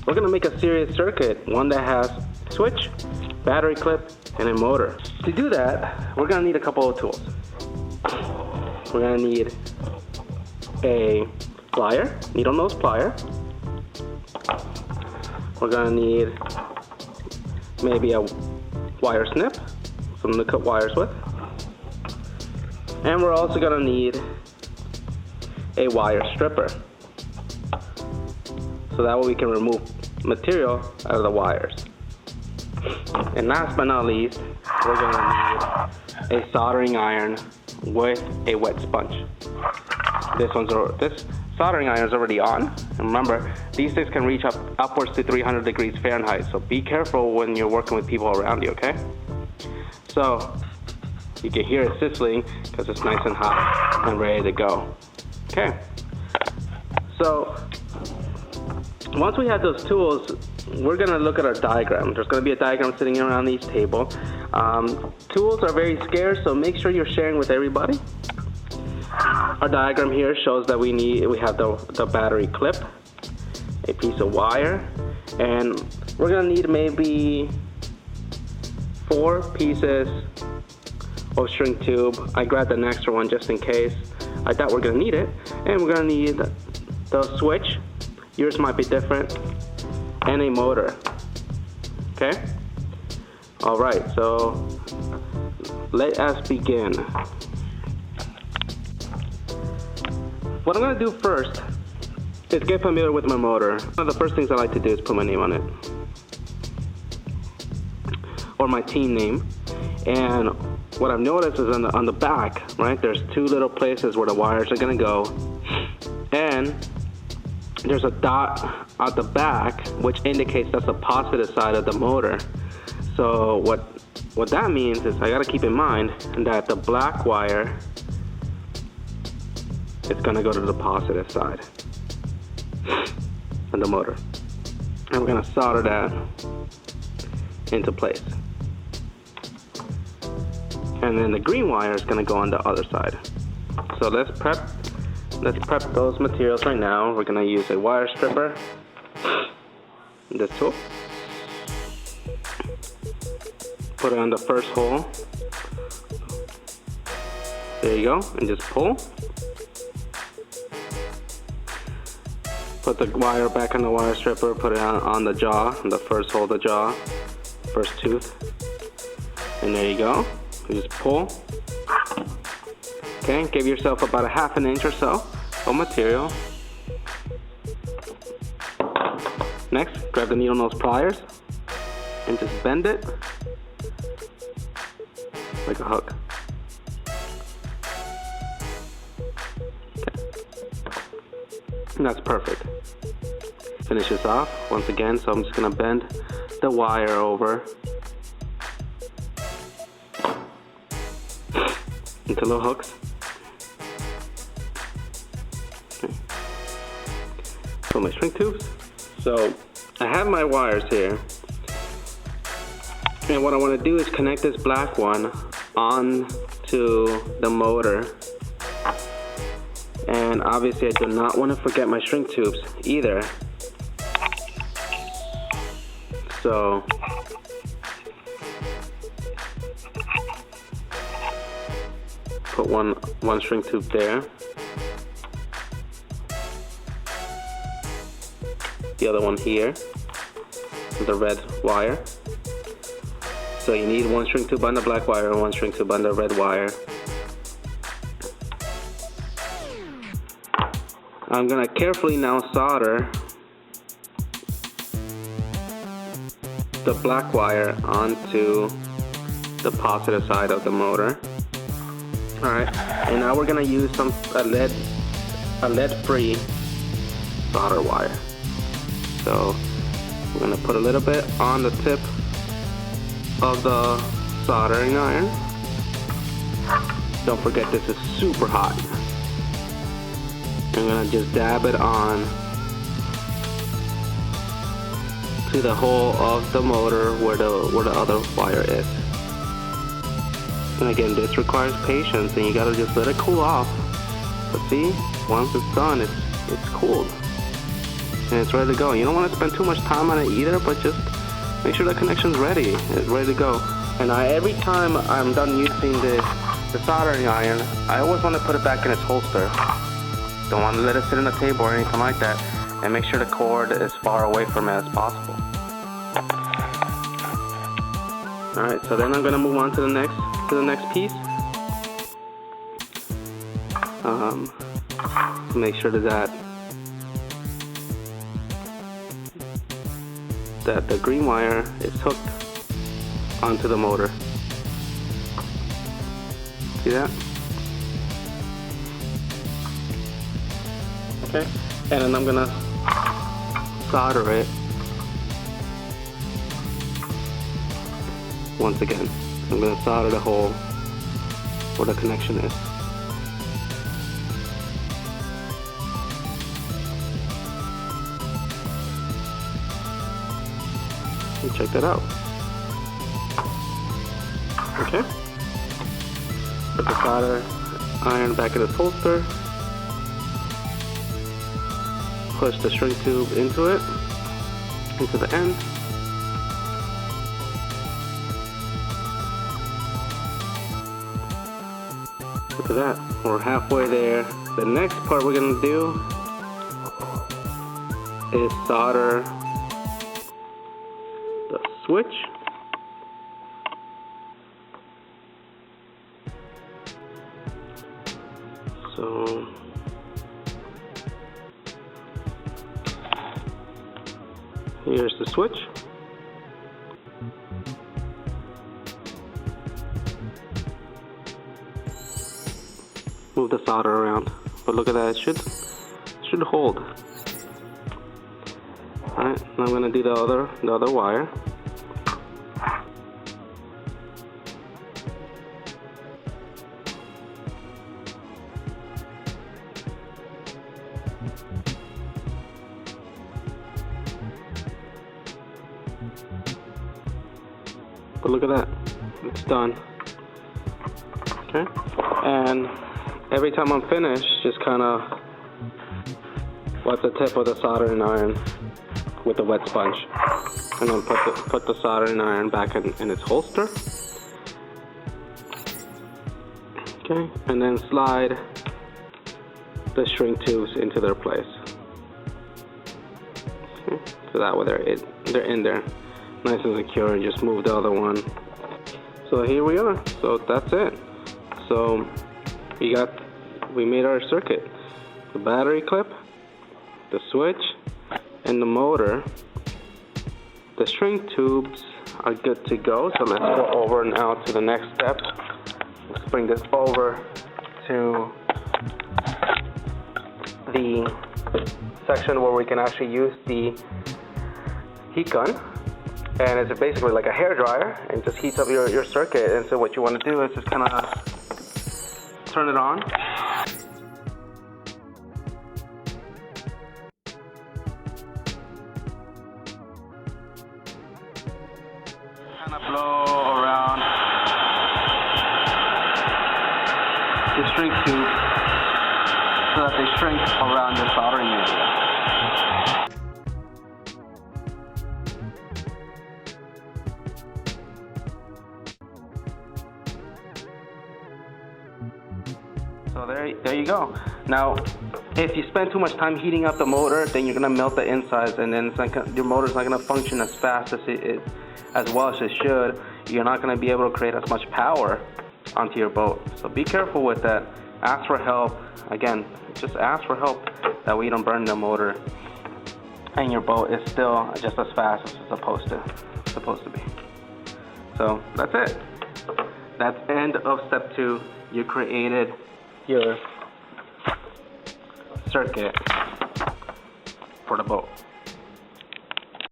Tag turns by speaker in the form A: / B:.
A: we're going to make a series circuit, one that has switch, battery clip, and a motor. To do that, we're going to need a couple of tools. We're going to need a plier, needle nose plier. We're going to need maybe a wire snip, something to cut wires with. And we're also going to need a wire stripper, so that way we can remove material out of the wires. And last but not least, we're going to need a soldering iron with a wet sponge. This soldering iron is already on. And remember, these things can reach upwards to 300 degrees Fahrenheit, so be careful when you're working with people around you, okay? So you can hear it sizzling because it's nice and hot and ready to go. Okay, so once we have those tools, we're going to look at our diagram. There's going to be a diagram sitting around each table. Tools are very scarce, so make sure you're sharing with everybody. Our diagram here shows that we have the battery clip, a piece of wire, and we're going to need maybe 4 pieces of string tube. I grabbed an extra one just in case. I thought we're going to need it. And we're going to need the switch. Yours might be different. And a motor. Okay? Alright, so let us begin. What I'm going to do first is get familiar with my motor. One of the first things I like to do is put my name on it. Or my team name. And what I've noticed is on the back, right, there's 2 little places where the wires are going to go. And there's a dot at the back which indicates that's the positive side of the motor. So what that means is I got to keep in mind that the black wire is going to go to the positive side of the motor. And we're going to solder that into place. And then the green wire is going to go on the other side. So let's prep those materials right now. We're going to use a wire stripper, this tool. Put it on the first hole. There you go, and just pull. Put the wire back on the wire stripper, put it on the jaw, on the first hole of the jaw, first tooth. And there you go. You just pull. Okay, give yourself about a ½ an inch or so of material. Next, grab the needle nose pliers and just bend it like a hook. Okay. And that's perfect. Finish this off once again, so I'm just gonna bend the wire over into little hooks. Okay. Put my string tubes. So I have my wires here, and what I want to do is connect this black one onto the motor. And obviously I do not want to forget my string tubes either. So put one string tube there. The other one here with the red wire. So you need 1 string tube on the black wire and 1 string tube on the red wire. I'm gonna carefully now solder the black wire onto the positive side of the motor. Alright, and now we're gonna use a lead-free solder wire. So we're gonna put a little bit on the tip of the soldering iron. Don't forget, this is super hot. I'm gonna just dab it on to the hole of the motor where the other wire is. And again, this requires patience, and you gotta just let it cool off. But see, once it's done, it's cooled. and it's ready to go. You don't want to spend too much time on it either, but just make sure the connection's ready. It's ready to go. And every time I'm done using the soldering iron, I always want to put it back in its holster. Don't want to let it sit on the table or anything like that. And make sure the cord is far away from it as possible. Alright, so then I'm going to move on to the next piece. Make sure that the green wire is hooked onto the motor. See that? Okay, and then I'm gonna solder it once again. I'm gonna solder the hole where the connection is. And check that out. Okay. Put the solder iron back in its holster. Push the shrink tube into it, into the end. Look at that, we're halfway there. The next part we're gonna do is solder the switch. So here's the switch. Move the solder around, but look at that, it should hold. Alright, now I'm gonna do the other wire. But look at that, it's done. Okay, and every time I'm finished, just kind of wet the tip of the soldering iron with a wet sponge, and then put the soldering iron back in its holster. Okay, and then slide the shrink tubes into their place. Okay, so that way they're in there, nice and secure. And just move the other one. So here we are. So that's it. So we made our circuit. The battery clip, the switch, and the motor. The shrink tubes are good to go. So let's go over now to the next step. Let's bring this over to the section where we can actually use the heat gun. And it's basically like a hair dryer, and just heats up your circuit. And so what you want to do is just kind of turn it on. Kind of blow around the shrink tube so that they shrink around the soldering area. So there you go. Now, if you spend too much time heating up the motor, then you're gonna melt the insides, and then your motor's not gonna function as fast as well as it should. You're not gonna be able to create as much power onto your boat. So be careful with that. Ask for help. Again, just ask for help. That way you don't burn the motor, and your boat is still just as fast as it's supposed to be. So that's it. That's end of step 2. You created your circuit for the boat.